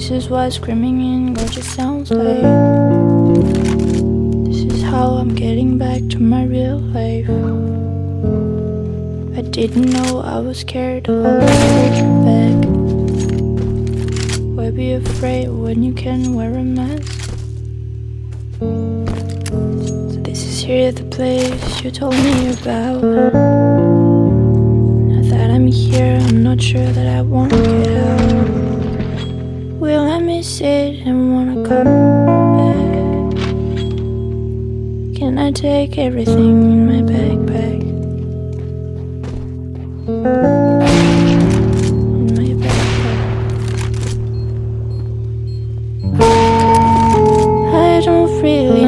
This is what screaming in gorgeous sounds like. This is how I'm getting back to my real life. I didn't know I was scared, always holding back. Why be afraid when you can wear a mask? So this is here the place you told me about. Now that I'm here, I'm not sure that I want to get out. Will I miss it and wanna come back? Can I take everything in my backpack? In my backpack. I don't really